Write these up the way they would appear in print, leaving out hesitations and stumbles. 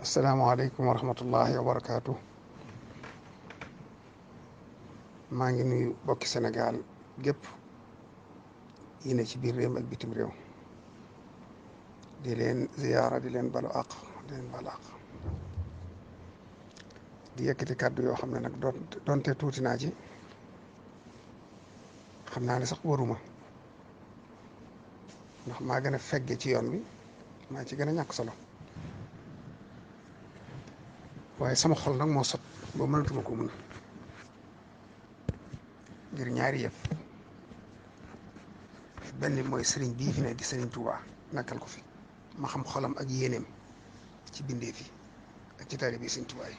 asalaamaaleykum wa rahmatullahi wa barakaatu. maa ngi nuyu bokki Sénégal gépp yi ne ci biir réew ak bitim réew di leen ziyaara di leen balu àq di leen balu àq di yëkkati kàddu yoo xam ne nag doonte tuuti naa ci xam naa ne sax waruma ndax maa gën a fegge ci yoon wi maa ci gën a ñàkk solo waaye sama xol nag moo sot ba mënatuma ko mun ngir ñaari yëpp benn mooy sëriñ bii fi ne di sëriñ Tuubaa nekkal ko fi ma xam xolam ak yéeneem ci bindee fi ak ci taalibe sëriñ Tuubaa yi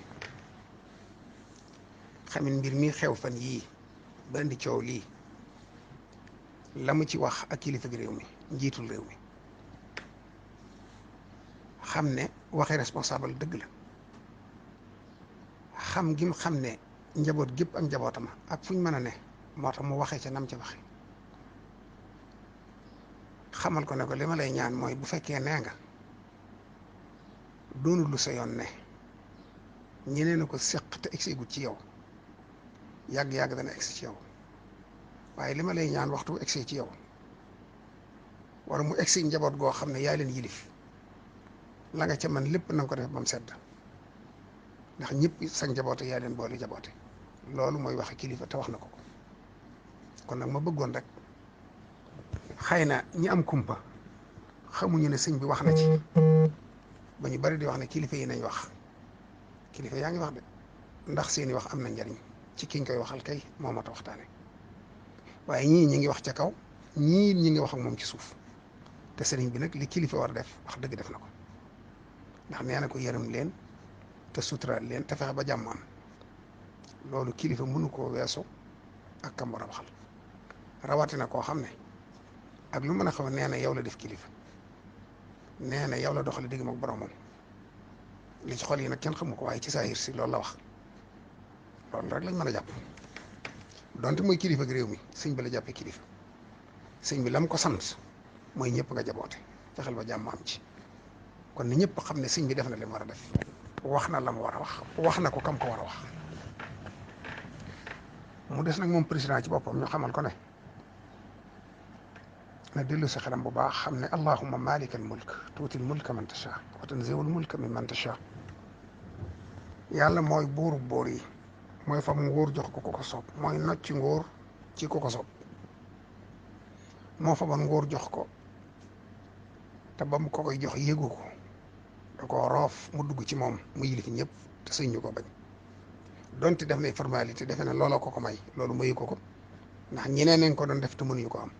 xamin mbir mi xew fan yii ba indi coow lii la mu ci wax ak kilifa gi réew mi njiitul réew mi xam ne waxi responsable dëgg la xam gim xam ne njaboot gépp ak njabootam ak fuñ mën a ne moo tax mu waxee ca nam ca waxe xamal ko ne ko li ma lay ñaan mooy bu fekkee nee nga doonul lu sa yoon ne ñeneen a ko séq te egsi gut ci yow yàgg-yàgg dana egsi ci yow waaye li ma lay ñaan waxtu egsi ci yow wala mu egsi njaboot goo xam ne yaa leen yilif la nga ca man lépp na nga ko def ba mu sedd ndax ñëpp sa njaboote yaa leen boole jaboote loolu mooy waxe kilifa te wax na ko ko kon nag ma bëggoon rek xëy na ñi am kumpa xamuñu ne sëñ bi wax na ci ba ñu bari di wax ne kilifa yi nañ wax kilifa yaa ngi wax de ndax seeni wax am na njariñ ci kiñ koy waxal kay moo mat a waxtaane waaye ñii ñi ngi wax ca kaw ñii ñi ngi wax ak moom ci suuf te sëriñ bi nag li kilifa war a def wax dëgg def na ko ndax nee na ko yërëm leen te suturaal leen te fexe ba jàmm am loolu kilifa mënu koo weesu ak kam war a waxal rawatina koo xam ne ak lu mën a xaw nee na yow la def kilifa nee na yow la doxali digg ak boromam li ci xol yi nag kenn xamu ko waaye ci saahir si loolu la wax loolu rek lañ mën a jàpp donte mooy kilifa gi réew mi sëñ bi la jàppee kilifa sëñ bi la mu ko sant mooy ñëpp nga jaboote fexeel ba jàmm am ci kon ni ñëpp xam ne sëñ bi def na li mu war a def wax na la mu war a wax na ko kam ko war a wax mu des nag moom président ci boppam ñu xamal ko ne na dellu si xelam bu baax xam ne allahumma malikal mulk tuutil mulka man tasha wa tanziul mulka min man tasha yàlla mooy buuru boor yi mooy fam nguur jox ko ko soob mooy nocci nguur ci ko soob moo fa ban nguur jox ko te ba mu ko koy jox yëgu ko da ko roof mu dugg ci moom mu yilif ñëpp te sëñ ñu ko bañ donte def nay formalité defe ne looloo ko may loolu mayu ko ndax ñeneen nañ ko doon def te mënuñu ko am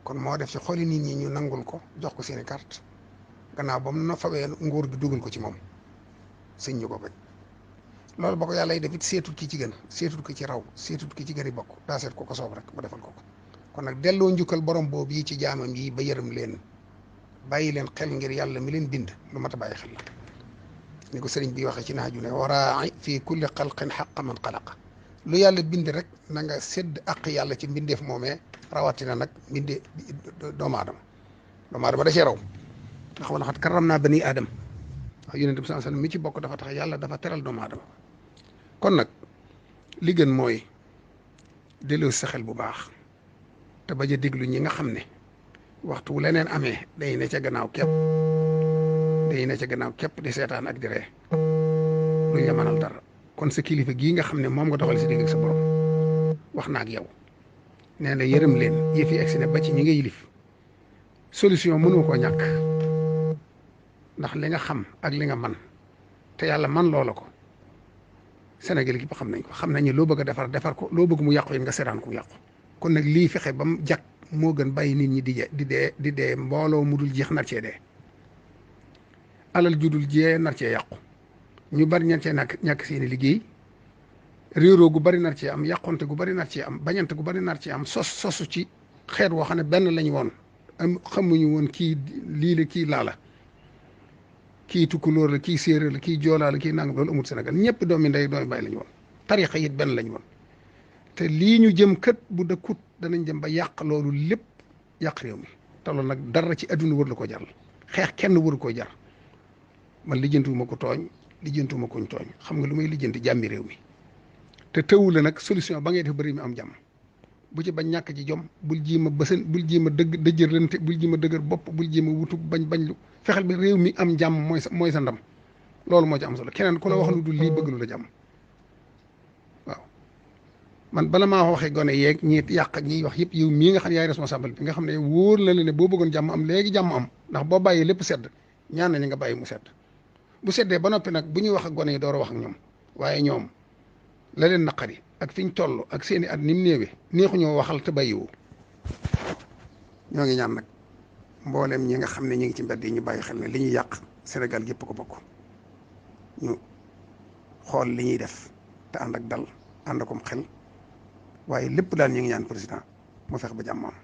kon moo def ci xoli nit ñi ñu nangul ko jox ko seeni carte gannaaw ba mu na fawee nguur gi dugal ko ci moom sëñ ñu ko bañ loolu ba ko yàlla yi def it seetut ki ci gën seetut ki ci raw seetut ki ci gën i bokk daa seet ko soob rek ba defal ko kon nag delloo njukkal borom boobu yi ci jaamam yi ba yërëm leen bàyyi leen xel ngir yàlla mi leen bind lu mat a bàyyi xel la ni ko sëriñ bi waxee ci naaju ne waraa fii kulli xalqin xaqa man xalaqa lu yàlla bind rek na nga sédd àq yàlla ci mbindeef moomee rawatina nag mbindee doomu aadama da cee raw ndax wala xat karam naa bani aadam wax yonent bi sallallahu alayhi wasallam mi ci bokk dafa tax yàlla dafa teral doomu aadama kon nag li gën mooy delloo sa xel bu baax te bañ a déglu ñi nga xam ne waxtu wu leneen amee day ne ca gannaaw képp di seetaan ak di ree duñ la mënal dara kon sa kilifa gii nga xam ne moom nga doxal si digg ak sa borom wax na ak yow nee na yërëm leen yëf yi egsi ne ba ci ñi nga yilif solution mënoo koo ñàkk ndax li nga xam ak li nga man te yàlla man loola ko Sénégal gi ba xam nañ ko xam nañ ne loo bëgg a defar ko loo bëgg mu yàqu yi nga seetaan ko mu yàqu kon nag lii fexe ba mu jag moo gën bàyyi nit ñi di dee mbooloo mu dul jeex nar cee dee alal ju dul jee nar cee yàqu ñu bari ñan cee ñàkk seeni liggéey réeroo gu bari nar cee am yàqonte gu bari nar cee am bañante gu bari nar cee am sosu ci xeet woo xam ne benn lañ woon am xamuñu woon kii lii la kii laa la kii tukkulóor la kii séeréer la kii joolaa la kii nangam loolu amul Sénégal ñëpp doomi ndey doomi bàyyi lañ woon tarixa it benn lañ woon te lii ñu jëm kët bu dëkkut danañ jëm ba yàq loolu lépp yàq réew mi te loolu nag dara ci adduna wër la ko jar xeex kenn waru koo jar man lijjantiwuma ko tooñ lijjantiwuma koñ tooñ xam nga lu may lijjanti jàmmi réew mi te tëwu la nag solution ba ngay def ba réew mi am jàmm bu ci bañ ñàkk ci jom bul jiima bësën bul jiima dëjërlante bul jiima dëgër bopp bul jiima wutu bañ lu fexeel bi réew mi am jàmm mooy sa ndam loolu moo ci am solo keneen ku la wax lu dul lii bëgg lu la jàmm waaw man bala maa waxee gone yeeg ñi yàq ñiy wax yëpp yow mii nga xam yaay responsable bi nga xam ne wóor la ne boo bëggoon jàmm am léegi jàmm am ndax boo bàyyi lépp sedd ñaan nañu nga bàyyi mu sedd bu seddee ba noppi nag bu ñuy wax ak gone yi door a wax ak ñoom waaye ñoom la leen naqari ak fi ñu toll ak seeni at ni mu néewee neexuñoo waxal te bàyyiwoo ñoo ngi ñaan nag mbooleem ñi nga xam ne ñi ngi ci mbedd yi ñu bàyyi xel ne li ñuy yàq Sénégal gépp ko bokk ñu xool li ñuy def te ànd ak dal ànd akom xel waaye lépp daal ñu ngi ñaan président mu fex ba jàmm am